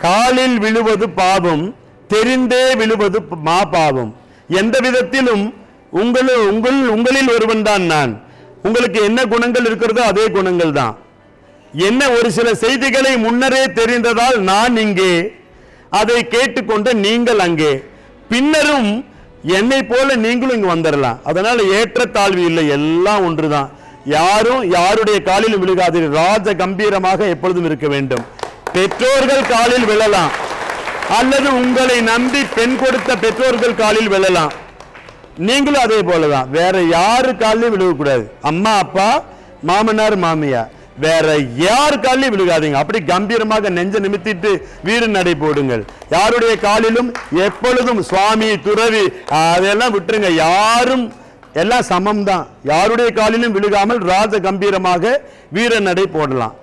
காலில் விழுவது பாவம், தெரிந்தே விழுவது மா பாவம். எந்த விதத்திலும் உங்களில் ஒருவன் தான் நான். உங்களுக்கு என்ன குணங்கள் இருக்கிறதோ அதே குணங்கள் தான். என்ன ஒரு சில செய்திகளை முன்னரே தெரிந்ததால் நான் இங்கே, அதை கேட்டுக்கொண்டு நீங்கள் அங்கே, பின்னரும் என்னை போல நீங்களும் இங்கு வந்துடலாம். அதனால ஏற்றத்தாழ்வு இல்லை, எல்லாம் ஒன்றுதான். யாரும் யாருடைய காலிலும் விழுகாதீர்கள். ராஜ கம்பீரமாக எப்பொழுதும் இருக்க வேண்டும். பெற்றோர்கள் காலில் விழலாம், அல்லது உங்களை நம்பி பெண் கொடுத்த பெற்றோர்கள் காலில் விழலாம். நீங்களும் அதே போலதான். வேற யாரு காலிலும் விழுகக்கூடாது. அம்மா அப்பா மாமனார் மாமியார் வேற யார் காலிலும் விழுகாதீங்க. அப்படி கம்பீரமாக நெஞ்ச நிமித்திட்டு வீறு நடை போடுங்கள். யாருடைய காலிலும் எப்பொழுதும் சுவாமி துறவி அதெல்லாம் விட்டுருங்க. யாரும் எல்லாம் சமம் தான். யாருடைய காலிலும் விழுகாமல் ராஜ கம்பீரமாக வீர நடை போடலாம்.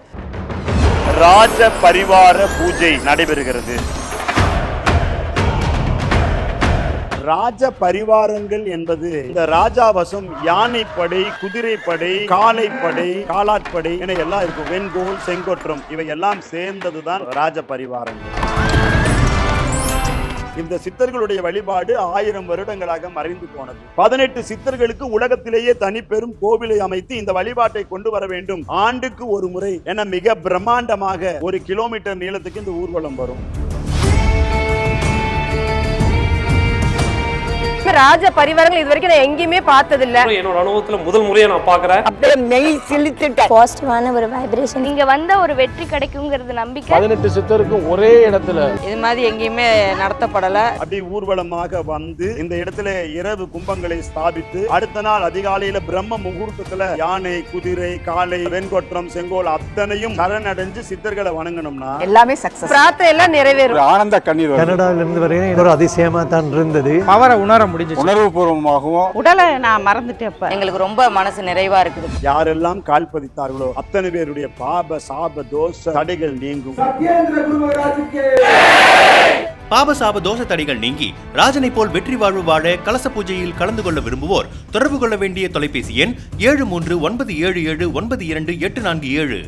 ராஜ பரிவார பூஜை நடைபெறுகிறது. ராஜ பரிவாரங்கள் என்பது இந்த ராஜாவசம் யானைப்படை, குதிரைப்படை, காளைப்படை, காலாட்படை என எல்லாம் இருக்கும். வெண்கோல், செங்கோற்றம் இவை எல்லாம் சேர்ந்ததுதான் ராஜ பரிவாரங்கள். இந்த சித்தர்களுடைய வழிபாடு 1000 வருடங்களாக மறைந்து போனது. 18 சித்தர்களுக்கு உலகத்திலேயே தனிப்பெரும் கோவிலை அமைத்து இந்த வழிபாட்டை கொண்டு வர வேண்டும். ஆண்டுக்கு ஒரு முறை என மிக பிரம்மாண்டமாக 1 கிலோமீட்டர் நீளத்துக்கு இந்த ஊர்வலம் வரும். ராஜ பரிவாரங்கள் இதுவரைக்கும் நான் எங்கேயுமே பார்த்தது இல்ல. என்னோட அனுபவத்துல முதல் முறையா நான் பாக்குறேன். அப்படியே மெய் சிலிர்த்துட்டேன். பாசிட்டிவான ஒரு வைப்ரேஷன். இங்க வந்த ஒரு வெற்றி கிடைக்கும்ங்கிறது நம்பிக்கை. 18 சித்தருக்கும் ஒரே இடத்துல இது மாதிரி எங்கேயுமே நடத்தப்படல. அப்படி ஊர்வலமாக வந்து இந்த இடத்துல இரவு கும்பங்களை ஸ்தாபித்து அடுத்த நாள் அதிகாலையில பிரம்ம முகூர்த்தத்துல யானை, குதிரை, காளை, வெண்கொற்றம், செங்கோல் அத்தனையும் சரணடைஞ்சு சித்தர்களை வணங்கணும்னா எல்லாமே சக்சஸ். பிரார்த்தனை எல்லாம் நிறைவேறும். ஆனந்த கண்ணீர். கனடால இருந்து வரைக்கும் ஒரு அதிசயமா தான் இருந்தது. பவரை உணர முடிஞ்சு. உணர்வு பூர்வமாகவும் உடலை நான் மறந்துட்டேன். எங்களுக்கு ரொம்ப மனசு நிறைவா இருக்குது. யாரெல்லாம் கால் பதித்தார்களோ அத்தனை பேருடைய பாப சாப தோஷ தடைகள் நீங்கும். பாபசாப தோஷ தடைகள் நீங்கி ராஜனை போல் வெற்றி வாழ்வு வாழ கலச பூஜையில் கலந்து கொள்ள விரும்புவோர் தொடர்பு கொள்ள வேண்டிய தொலைபேசி எண் 7397792847.